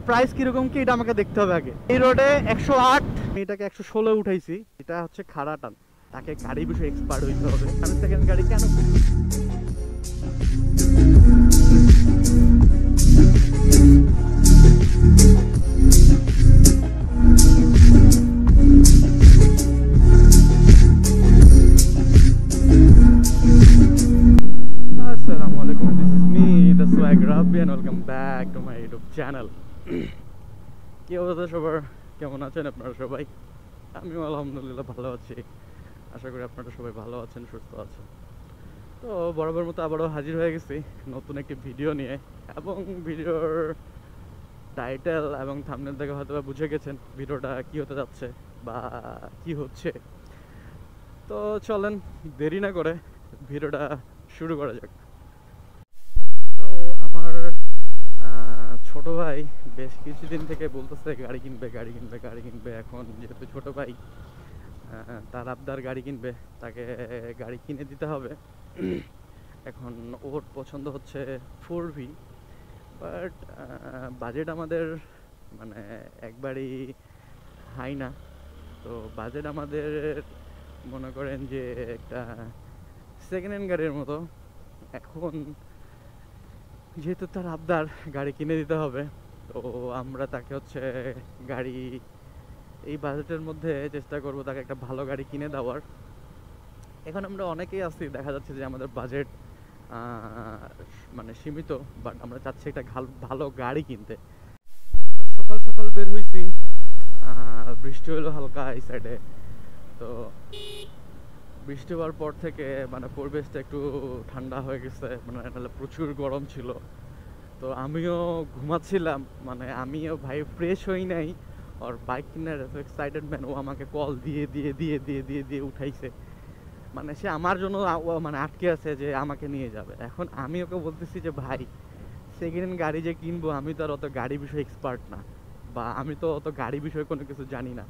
Price কিরকম কি এটা আমাকে দেখতে হবে আগে। এই রোডে 108, এটাকে 116 উঠাইছি। এটা হচ্ছে খাড়া টান, তাকে গাড়ি বিষয়ে এক্সপার্ট হইতে হবে। আমি সেকেন্ড গাড়ি কেন Assalamualaikum, this is me, the Swag Rabbi, and welcome back to my YouTube channel. কি অবস্থা সবার, কেমন আছেন আপনারা সবাই? আমিও আলহামদুলিল্লাহ ভালো আছি। আশা করি আপনারা সবাই ভালো আছেন, সুস্থ আছেন। তো বরাবর মতো আবারও হাজির হয়ে গেছি নতুন একটি ভিডিও নিয়ে, এবং ভিডিওর টাইটেল এবং থাম্বনেল দেখে হয়তো বুঝে গেছেন ভিডিওটা কি হতে যাচ্ছে বা কি হচ্ছে। তো চলেন দেরি না করে ভিডিওটা শুরু করা যাক। তো আমার ছোট ভাই বেশ কিছুদিন থেকে বলতেছে গাড়ি কিনবে গাড়ি কিনবে গাড়ি কিনবে। এখন যেহেতু ছোট ভাই তার আবদার গাড়ি কিনবে, তাকে গাড়ি কিনে দিতে হবে। এখন ওর পছন্দ হচ্ছে 4V, বাট বাজেট আমাদের মানে একবারই হাই না। তো বাজেট আমাদের মনে করেন যে একটা সেকেন্ড হ্যান্ড গাড়ির মতো। এখন যেহেতু তার আবদার গাড়ি কিনে দিতে হবে, তো আমরা তাকে হচ্ছে গাড়ি এই বাজেটের মধ্যে চেষ্টা করব তাকে একটা ভালো গাড়ি কিনে দেওয়ার। এখন আমরা অনেকেই আছি, দেখা যাচ্ছে যে আমাদের বাজেট মানে সীমিত, বাট আমরা চাচ্ছি একটা ভালো গাড়ি কিনতে। তো সকাল সকাল বের হয়েছি, বৃষ্টি হলো হালকা এই সাইডে। তো বৃষ্টি হওয়ার পর থেকে মানে পরিবেশটা একটু ঠান্ডা হয়ে গেছে, মানে নাহলে প্রচুর গরম ছিল। তো আমিও ঘুমাচ্ছিলাম, মানে আমিও ভাই ফ্রেশ হই নাই। আর বাইক কিনার এক্সাইটেড ম্যান, ও আমাকে কল দিয়ে দিয়ে দিয়ে দিয়ে দিয়ে দিয়ে উঠাইছে। মানে সে আমার জন্য মানে আটকে আছে যে আমাকে নিয়ে যাবে। এখন আমি ওকে বলতেছি যে ভাই সেকেন্ড হ্যান্ড গাড়ি যে কিনবো, আমি তো আর অত গাড়ি বিষয়ে এক্সপার্ট না, বা আমি তো অত গাড়ি বিষয়ে কোনো কিছু জানি না।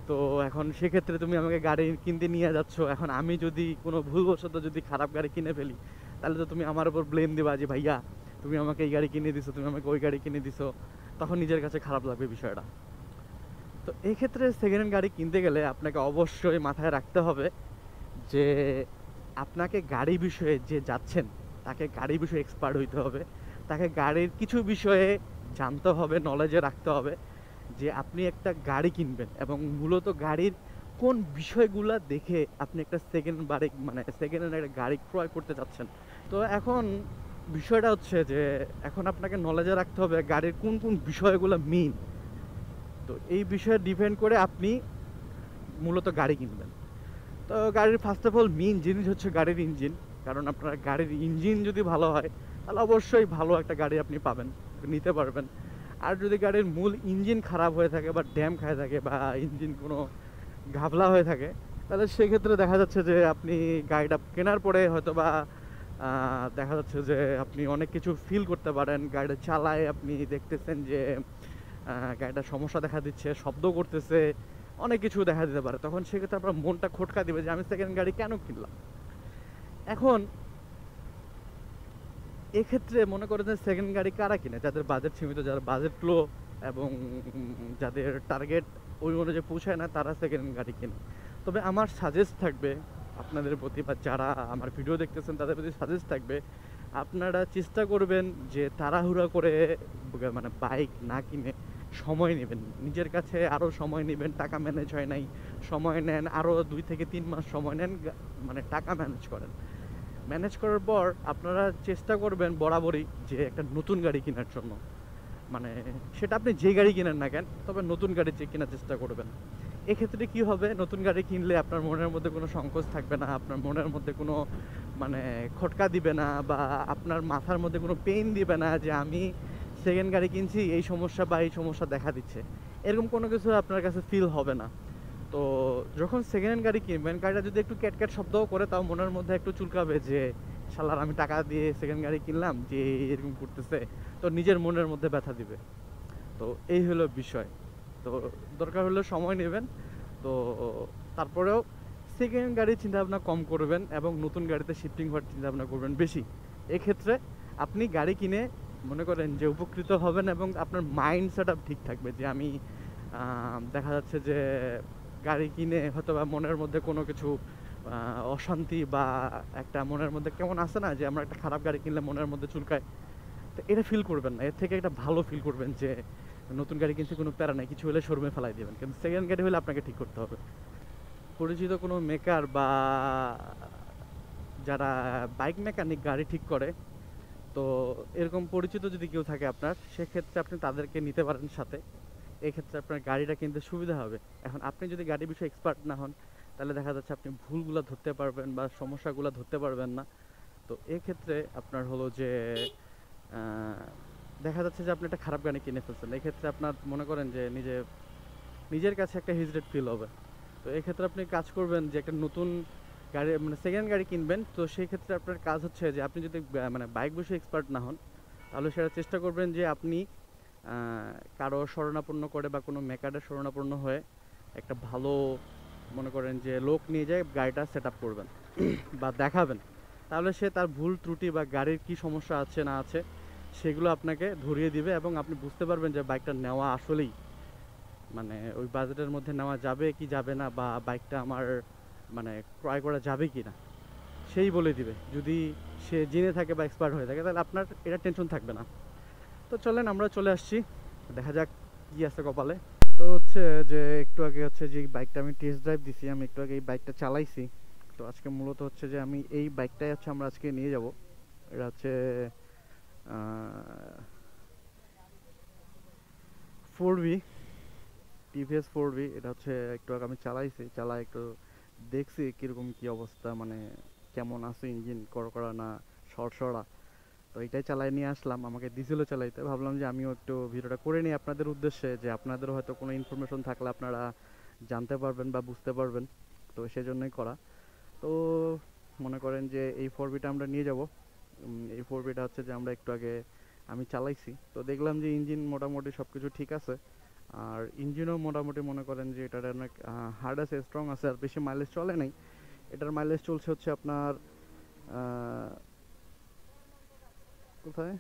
তো এখন সেক্ষেত্রে তুমি আমাকে গাড়ি কিনতে নিয়ে যাচ্ছ, এখন আমি যদি কোনো ভুলবশত যদি খারাপ গাড়ি কিনে ফেলি, তাহলে তো তুমি আমার উপর ব্লেম দিবা যে ভাইয়া তুমি আমাকে এই গাড়ি কিনে দিছো, তুমি আমাকে ওই গাড়ি কিনে দিছো। তখন নিজের কাছে খারাপ লাগবে বিষয়টা। তো এই ক্ষেত্রে সেকেন্ড হ্যান্ড গাড়ি কিনতে গেলে আপনাকে অবশ্যই মাথায় রাখতে হবে যে আপনাকে গাড়ি বিষয়ে যে যাচ্ছেন তাকে গাড়ি বিষয়ে এক্সপার্ট হইতে হবে। তাকে গাড়ির কিছু বিষয়ে জানতে হবে, নলেজে রাখতে হবে যে আপনি একটা গাড়ি কিনবেন, এবং মূলত গাড়ির কোন বিষয়গুলো দেখে আপনি একটা সেকেন্ড হ্যান্ড একটা গাড়ি ক্রয় করতে চাচ্ছেন। তো এখন বিষয়টা হচ্ছে যে এখন আপনাকে নলেজে রাখতে হবে গাড়ির কোন কোন বিষয়গুলো মেইন। তো এই বিষয়ে ডিপেন্ড করে আপনি মূলত গাড়ি কিনবেন। তো গাড়ির ফার্স্ট অফ অল মেইন জিনিস হচ্ছে গাড়ির ইঞ্জিন। কারণ আপনার গাড়ির ইঞ্জিন যদি ভালো হয় তাহলে অবশ্যই ভালো একটা গাড়ি আপনি পাবেন, নিতে পারবেন। আর যদি গাড়ির মূল ইঞ্জিন খারাপ হয়ে থাকে বা ড্যাম খায় থাকে বা ইঞ্জিন কোনো ঘাবলা হয়ে থাকে, তাহলে সেক্ষেত্রে দেখা যাচ্ছে যে আপনি গাড়িটা কেনার পরে হয়তো বা দেখা যাচ্ছে যে আপনি অনেক কিছু ফিল করতে পারেন। গাড়িটা চালায় আপনি দেখতেছেন যে গাড়িটা সমস্যা দেখা দিচ্ছে, শব্দ করতেছে, অনেক কিছু দেখা দিতে পারে। তখন সেক্ষেত্রে আপনার মনটা খটকা দিবে যে আমি সেকেন্ড গাড়ি কেন কিনলাম। এখন এক্ষেত্রে মনে করেন যে সেকেন্ড গাড়ি কারা কিনে, যাদের বাজেট সীমিত, যারা বাজেট লো এবং যাদের টার্গেট ওই অনুযায়ী পৌঁছায় না, তারা সেকেন্ড গাড়ি কিনে। তবে আমার সাজেস্ট থাকবে আপনাদের প্রতি, বা যারা আমার ভিডিও দেখতেছেন তাদের প্রতি সাজেস্ট থাকবে, আপনারা চেষ্টা করবেন যে তাড়াহুড়া করে মানে বাইক না কিনে সময় নেবেন, নিজের কাছে আরও সময় নেবেন। টাকা ম্যানেজ হয় নাই, সময় নেন, আরও 2 থেকে 3 মাস সময় নেন, মানে টাকা ম্যানেজ করেন। ম্যানেজ করার পর আপনারা চেষ্টা করবেন বরাবরই যে একটা নতুন গাড়ি কেনার জন্য। মানে সেটা আপনি যে গাড়ি কিনেন না কেন, তবে নতুন গাড়ি কেনার চেষ্টা করবেন। এক্ষেত্রে কি হবে, নতুন গাড়ি কিনলে আপনার মনের মধ্যে কোনো সংকোচ থাকবে না, আপনার মনের মধ্যে কোনো মানে খটকা দিবে না, বা আপনার মাথার মধ্যে কোনো পেইন দিবে না যে আমি সেকেন্ড গাড়ি কিনছি, এই সমস্যা বা এই সমস্যা দেখা দিচ্ছে, এরকম কোনো কিছু আপনার কাছে ফিল হবে না। তো যখন সেকেন্ড হ্যান্ড গাড়ি কিনবেন, গাড়িটা যদি একটু ক্যাটক্যাট শব্দও করে, তাও মনের মধ্যে একটু চুলকাবে যে শালার আমি টাকা দিয়ে সেকেন্ড গাড়ি কিনলাম যে এরকম করতেছে, তো নিজের মনের মধ্যে ব্যথা দিবে। তো এই হলো বিষয়। তো দরকার হলে সময় নেবেন। তো তারপরেও সেকেন্ড হ্যান্ড গাড়ির চিন্তাভাবনা কম করবেন এবং নতুন গাড়িতে শিফটিং হওয়ার চিন্তাভাবনা করবেন বেশি। এক্ষেত্রে আপনি গাড়ি কিনে মনে করেন যে উপকৃত হবেন এবং আপনার মাইন্ড সেট আপ ঠিক থাকবে যে আমি দেখা যাচ্ছে যে গাড়ি কিনে হয়তো বা মনের মধ্যে কোনো কিছু অশান্তি বা একটা মনের মধ্যে কেমন আসে না যে আমরা একটা খারাপ গাড়ি কিনলে মনের মধ্যে চুলকায়, তো এটা ফিল করবেন না। এর থেকে একটা ভালো ফিল করবেন যে নতুন গাড়ি কিনতে কোনো প্যারা নাই, কিছু হলে শোরুমে ফেলাই দেবেন, কিন্তু সেকেন্ড গাড়ি হলে আপনাকে ঠিক করতে হবে। পরিচিত কোনো মেকার বা যারা বাইক মেকানিক গাড়ি ঠিক করে, তো এরকম পরিচিত যদি কেউ থাকে আপনার, সেক্ষেত্রে আপনি তাদেরকে নিতে পারেন সাথে। এক্ষেত্রে আপনার গাড়িটা কিনতে সুবিধা হবে। এখন আপনি যদি গাড়ির বিষয়ে এক্সপার্ট না হন, তাহলে দেখা যাচ্ছে আপনি ভুলগুলো ধরতে পারবেন বা সমস্যাগুলো ধরতে পারবেন না। তো এক্ষেত্রে আপনার হলো যে দেখা যাচ্ছে যে আপনি একটা খারাপ গাড়ি কিনে ফেলছেন, এক্ষেত্রে আপনার মনে করেন যে নিজের কাছে একটা হিজড়েট ফিল হবে। তো এক্ষেত্রে আপনি কাজ করবেন যে একটা নতুন গাড়ি মানে সেকেন্ড গাড়ি কিনবেন, তো সেই ক্ষেত্রে আপনার কাজ হচ্ছে যে আপনি যদি মানে বাইক বিষয়ে এক্সপার্ট না হন, তাহলে সেটা চেষ্টা করবেন যে আপনি কারো শরণাপন্ন করে বা কোনো মেকারের শরণাপন্ন হয়ে একটা ভালো মনে করেন যে লোক নিয়ে যায় গাড়িটা সেট আপ করবেন বা দেখাবেন। তাহলে সে তার ভুল ত্রুটি বা গাড়ির কি সমস্যা আছে না আছে সেগুলো আপনাকে ধরিয়ে দিবে এবং আপনি বুঝতে পারবেন যে বাইকটা নেওয়া আসলেই মানে ওই বাজেটের মধ্যে নেওয়া যাবে কি যাবে না, বা বাইকটা আমার মানে ক্রয় করা যাবে কি না সেই বলে দিবে। যদি সে জেনে থাকে বা এক্সপার্ট হয়ে থাকে, তাহলে আপনার এটা টেনশন থাকবে না। তো চলেন আমরা চলে আসছি, দেখা যাক কি আছে কপালে। তো হচ্ছে যে একটু আগে হচ্ছে যে বাইকটা আমি টেস্ট ড্রাইভ দিছি, আমি একটু আগে এই বাইকটা চালাইছি। তো আজকে মূলত হচ্ছে যে আমি এই বাইকটাই হচ্ছে আমরা আজকে নিয়ে যাব। এটা হচ্ছে 4V, টিভিএস 4V। এটা হচ্ছে একটু আগে আমি চালাইছি, চালাই একটু দেখছি কীরকম কী অবস্থা, মানে কেমন আছে ইঞ্জিন কড়কড়া না সরসরা। তো এটাই চালাই নিয়ে আসলাম, আমাকে দিছিল চালাইতে, ভাবলাম যে আমিও একটু ভিডিওটা করে নিই আপনাদের উদ্দেশ্যে, যে আপনাদের হয়তো কোনো ইনফরমেশন থাকলে আপনারা জানতে পারবেন বা বুঝতে পারবেন। তো সেজন্যই করা। তো মনে করেন যে এই 4Vটা আমরা নিয়ে যাব। এই 4Vটা হচ্ছে যে আমরা একটু আগে আমি চালাইছি, তো দেখলাম যে ইঞ্জিন মোটামুটি সব কিছু ঠিক আছে। আর ইঞ্জিনও মোটামুটি মনে করেন যে এটার অনেক হার্ড আছে, স্ট্রং আছে, আর বেশি মাইলেজ চলে নাই। এটার মাইলেজ চলছে হচ্ছে আপনার কোথায়,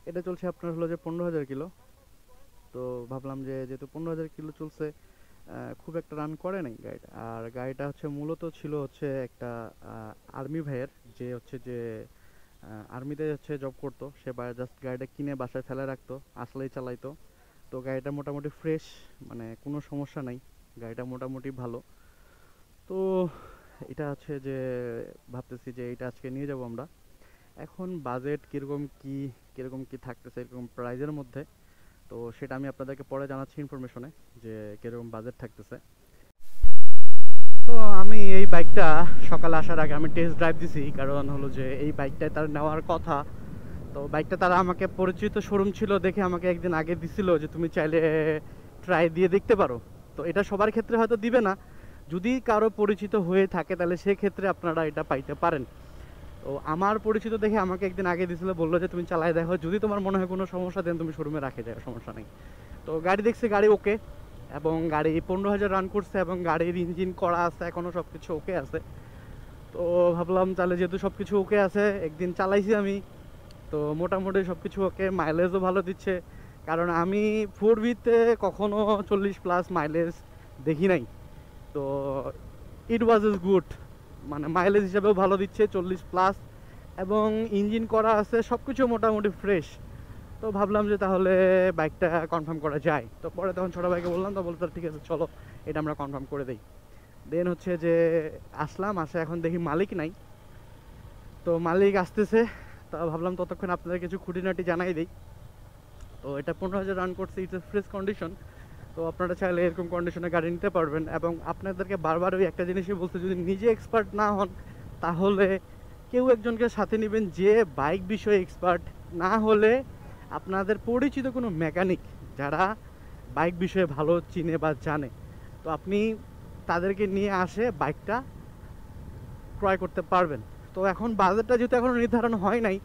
এটা চলছে আপনার হলো যে 15,000 কিলো। তো ভাবলাম যে যেহেতু 15,000 কিলো চলছে, খুব একটা রান করে নাই গাড়িটা। আর গাড়িটা হচ্ছে মূলত ছিল হচ্ছে একটা আর্মি ভাইয়ের, যে হচ্ছে যে আর্মিতে হচ্ছে জব করতো, সে জাস্ট গাড়িটা কিনে বাসায় ফেলে রাখতো, আসলেই চালাইতো। তো গাড়িটা মোটামুটি ফ্রেশ, মানে কোনো সমস্যা নাই, গাড়িটা মোটামুটি ভালো। তো এটা হচ্ছে যে ভাবতেছি যে এটা আজকে নিয়ে যাব আমরা। এখন বাজেট কীরকম কি থাকতেছে এরকম প্রাইজের মধ্যে, তো সেটা আমি আপনাদেরকে পরে জানাচ্ছি ইনফরমেশনে, যে কীরকম বাজেট থাকতেছে। তো আমি এই বাইকটা সকালে আসার আগে আমি টেস্ট ড্রাইভ দিছি, কারণ হলো যে এই বাইকটাই তার নেওয়ার কথা। তো বাইকটা তারা আমাকে পরিচিত শোরুম ছিল দেখে আমাকে একদিন আগে দিছিল যে তুমি চাইলে ট্রাই দিয়ে দেখতে পারো। তো এটা সবার ক্ষেত্রে হয়তো দিবে না, যদি কারো পরিচিত হয়ে থাকে তাহলে সেক্ষেত্রে আপনারা এটা পাইতে পারেন। তো আমার পরিচিত দেখে আমাকে একদিন আগে দিছিল, বললো যে তুমি চালাই দেখো, যদি তোমার মনে হয় কোনো সমস্যা দেন তুমি শোরুমে রাখে যাও, সমস্যা নেই। তো গাড়ি দেখছি, গাড়ি ওকে, এবং গাড়ি 15,000 রান করছে এবং গাড়ির ইঞ্জিন করা আছে, এখনও সব কিছু ওকে আছে। তো ভাবলাম তাহলে যেহেতু সব কিছু ওকে আছে, একদিন চালাইছি আমি, তো মোটামুটি সব কিছু ওকে, মাইলেজও ভালো দিচ্ছে। কারণ আমি 4Vতে কখনো 40+ মাইলেজ দেখি নাই। তো ইট ওয়াজ ইজ গুড, মানে মাইলেজ হিসাবেও ভালো দিচ্ছে 40+, এবং ইঞ্জিন করা আছে, সব কিছু মোটামুটি ফ্রেশ। তো ভাবলাম যে তাহলে বাইকটা কনফার্ম করা যায়। তো পরে তখন ছোটো ভাইকে বললাম, তো বলতে ঠিক আছে চলো এটা আমরা কনফার্ম করে দিই। দেন হচ্ছে যে আসলাম, আসে এখন দেখি মালিক নাই। তো মালিক আসতেছে, তা ভাবলাম ততক্ষণ আপনাদের কিছু খুঁটিনাটি জানাই দিই। তো এটা 15,000 রান করছে, ইটস এ ফ্রেশ কন্ডিশন। তো আপনারা চাইলে এরকম কন্ডিশনে গাড়ি নিতে পারবেন। এবং আপনাদেরকে বারবার ওই একটা জিনিসই বলতে, যদি নিজে এক্সপার্ট না হন তাহলে কেউ একজনকে সাথে নেবেন যে বাইক বিষয়ে এক্সপার্ট, না হলে আপনাদের পরিচিত কোনো মেকানিক যারা বাইক বিষয়ে ভালো চিনে বা জানে, তো আপনি তাদেরকে নিয়ে আসে বাইকটা ক্রয় করতে পারবেন। তো এখন বাজেটটা যেহেতু এখনও নির্ধারণ হয় নাই,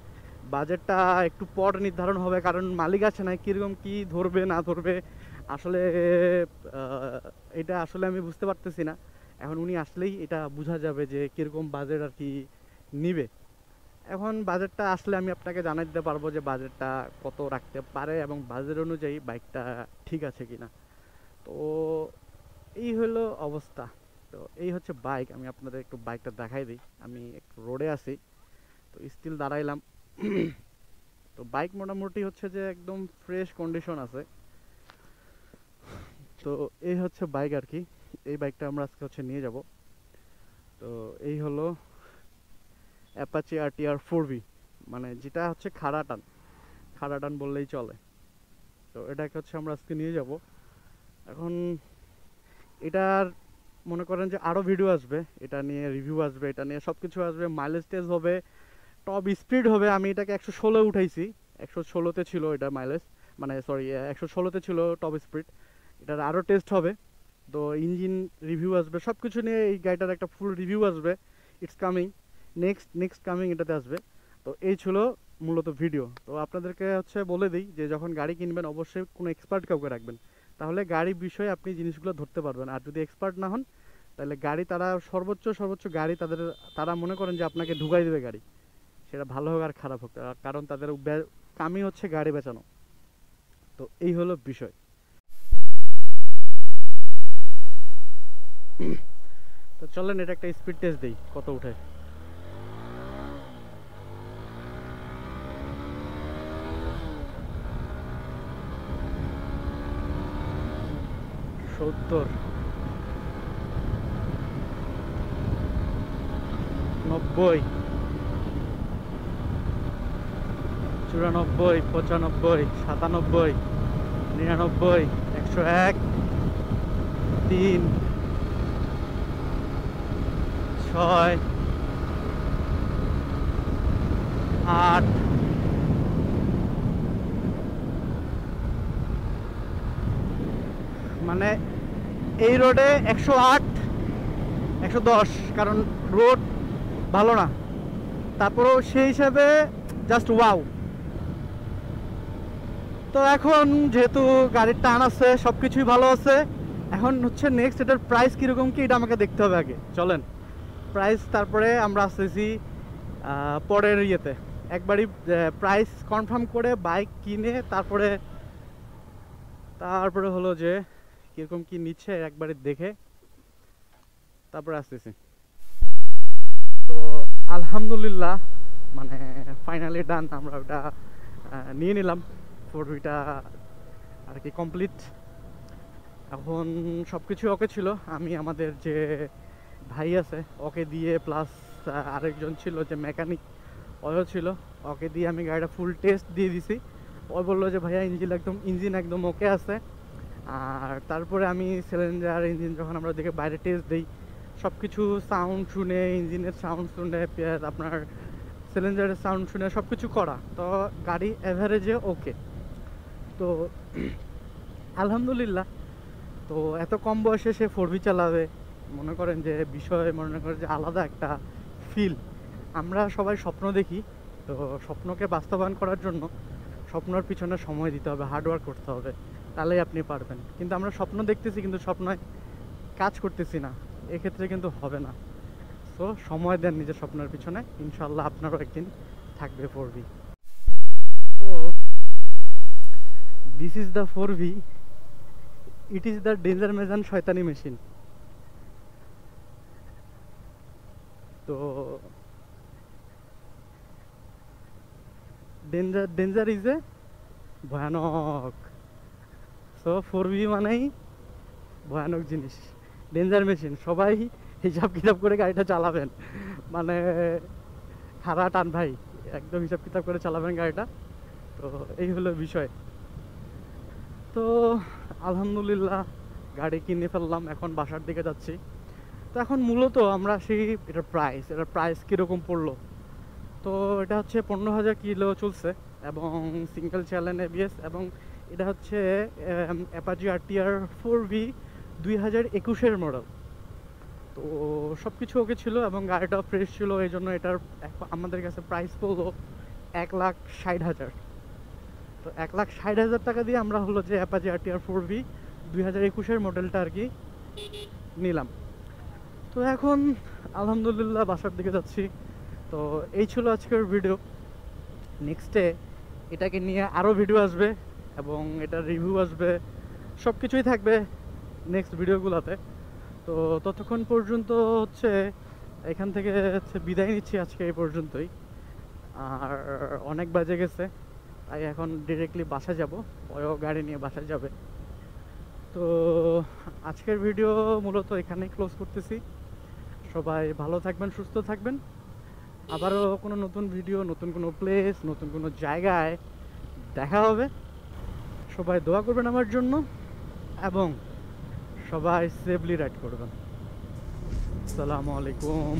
বাজেটটা একটু পর নির্ধারণ হবে, কারণ মালিক আছে না, কীরকম কী ধরবে না ধরবে আসলে এটা আসলে আমি বুঝতে পারতেছি না। এখন উনি আসলেই এটা বোঝা যাবে যে কীরকম বাজেট আর কি নিবে। এখন বাজেটটা আসলে আমি আপনাকে জানাই দিতে পারবো যে বাজেটটা কত রাখতে পারে এবং বাজেট অনুযায়ী বাইকটা ঠিক আছে কিনা। তো এই হলো অবস্থা। তো এই হচ্ছে বাইক। আমি আপনাদের একটু বাইকটা দেখাই দিই। আমি একটু রোডে আছি, তো স্টিল দাঁড়াইলাম। তো বাইক মোটামুটি হচ্ছে যে একদম ফ্রেশ কন্ডিশন আছে। তো এই হচ্ছে বাইক আর কি। এই বাইকটা আমরা আজকে হচ্ছে নিয়ে যাব। তো এই হলো অ্যাপাচি আরটিআর 4V, মানে যেটা হচ্ছে খাড়া টান বললেই চলে। তো এটাকে হচ্ছে আমরা আজকে নিয়ে যাব। এখন এটার মনে করেন যে আরও ভিডিও আসবে, এটা নিয়ে রিভিউ আসবে, এটা নিয়ে সব কিছু আসবে, মাইলেজ টেস্ট হবে, টপ স্পিড হবে। আমি এটাকে 116 উঠাইছি, 116তে ছিল এটা মাইলেজ, মানে সরি 116তে ছিল টপ স্পিড। এটার আরও টেস্ট হবে, তো ইঞ্জিন রিভিউ আসবে, সব কিছু নিয়ে এই গাড়িটার একটা ফুল রিভিউ আসবে। ইটস কামিং, নেক্সট কামিং এটাতে আসবে। তো এই ছিল মূলত ভিডিও। তো আপনাদেরকে হচ্ছে বলে দিই যে যখন গাড়ি কিনবেন অবশ্যই কোনো এক্সপার্ট কাউকে রাখবেন, তাহলে গাড়ি বিষয়ে আপনি জিনিসগুলো ধরতে পারবেন। আর যদি এক্সপার্ট না হন তাহলে গাড়ি তারা সর্বোচ্চ গাড়ি তারা মনে করেন যে আপনাকে ঢুকাই দেবে গাড়ি, সেটা ভালো হোক আর খারাপ হোক, কারণ তাদের কামই হচ্ছে গাড়ি বেচানো। তো এই হলো বিষয়। তো চলেন এটা একটা স্পিড টেস্ট দিই কত উঠে। 70, 90, 94, 95, 97, 99, 101, 3, 6, 8, মানে এই রোডে 108, 110, কারণ রোড ভালো না, তারপরেও সেই হিসাবে জাস্ট ওয়াও। তো এখন যেহেতু গাড়ির টান আছে, সব কিছুই ভালো আছে, এখন হচ্ছে নেক্সট এটার প্রাইস কীরকম কি এটা আমাকে দেখতে হবে আগে। চলেন প্রাইস, তারপরে আমরা আসতেছি পরের ইয়েতে। একবারই প্রাইস কনফার্ম করে বাইক কিনে তারপরে হলো যে কীরকম কি নিচ্ছে একবারে দেখে তারপরে আসতেছি। তো আলহামদুলিল্লাহ, মানে ফাইনালি ডান, আমরা ওটা নিয়ে নিলাম। 4Vটা আর কি কমপ্লিট। এখন সব কিছু ওকে ছিল। আমি আমাদের যে ভাই আছে ওকে দিয়ে, প্লাস আরেকজন ছিল যে মেকানিক, ওও ছিল, ওকে দিয়ে আমি গাড়িটা ফুল টেস্ট দিয়ে দিছি। ও বললো যে ভাইয়া ইঞ্জিন একদম ওকে আছে। আর তারপরে আমি সিলিন্ডার ইঞ্জিন যখন আমরা দেখে বাইরে টেস্ট দিই, সব কিছু সাউন্ড শুনে, ইঞ্জিনের সাউন্ড শুনে, আপনার সিলিন্ডারের সাউন্ড শুনে সব কিছু করা, তো গাড়ি অ্যাভারেজে ওকে। তো আলহামদুলিল্লাহ। তো এত কম বয়সে সে 4V চালাবে, মনে করেন যে মনে করেন যে আলাদা একটা ফিল। আমরা সবাই স্বপ্ন দেখি, তো স্বপ্নকে বাস্তবায়ন করার জন্য স্বপ্নর পিছনে সময় দিতে হবে, হার্ডওয়ার্ক করতে হবে, তাহলেই আপনি পারবেন। কিন্তু আমরা স্বপ্ন দেখতেছি কিন্তু স্বপ্নে কাজ করতেছি না, এক্ষেত্রে কিন্তু হবে না। তো সময় দেন নিজের স্বপ্নের পিছনে, ইনশাল্লাহ আপনারও একদিন থাকবে 4V। তো this is the 4V, it is the danger মেজান শয়তানি মেশিন। তো ডেঞ্জার ইজ এ ভয়ানক। সো 4V মানেই ভয়ানক জিনিস, ডেঞ্জার মেশিন। সবাই হিসাব কিতাব করে গাড়িটা চালাবেন, মানে খাড়া টান ভাই, একদম হিসাব কিতাব করে চালাবেন গাড়িটা। তো এই হলো বিষয়। তো আলহামদুলিল্লাহ গাড়ি কিনে ফেললাম, এখন বাসার দিকে যাচ্ছি। তো এখন মূলত আমরা সেই এটার প্রাইস কীরকম পড়লো। তো এটা হচ্ছে 15,000 কিলো চলছে এবং সিঙ্গেল চ্যানেল ABS, এবং এটা হচ্ছে অ্যাপাচি আরটিআর 4V 2021-এর মডেল। তো সব কিছু ওকে ছিল এবং গাড়িটাও ফ্রেশ ছিল, এই জন্য এটার আমাদের কাছে প্রাইস পড়লো 1,60,000। তো 1,60,000 টাকা দিয়ে আমরা হলো যে অ্যাপাচি আরটিআর 4V 2021-এর মডেলটা আর কি নিলাম। তো এখন আলহামদুলিল্লাহ বাসার দিকে যাচ্ছি। তো এই ছিল আজকের ভিডিও। নেক্সটে এটাকে নিয়ে আরও ভিডিও আসবে এবং এটার রিভিউ আসবে, সব কিছুই থাকবে নেক্সট ভিডিওগুলোতে। তো ততক্ষণ পর্যন্ত হচ্ছে এখান থেকে হচ্ছে বিদায় নিচ্ছি আজকে এই পর্যন্তই। আর অনেক বাজে গেছে, তাই এখন ডিরেক্টলি বাসায় যাব, ওও গাড়ি নিয়ে বাসায় যাবে। তো আজকের ভিডিও মূলত এখানেই ক্লোজ করতেছি। সবাই ভালো থাকবেন, সুস্থ থাকবেন। আবারও কোনো নতুন ভিডিও, নতুন কোনো প্লেস, নতুন কোনো জায়গায় দেখা হবে। সবাই দোয়া করবেন আমার জন্য এবং সবাই সেফলি রাইড করবেন। আসসালামু আলাইকুম।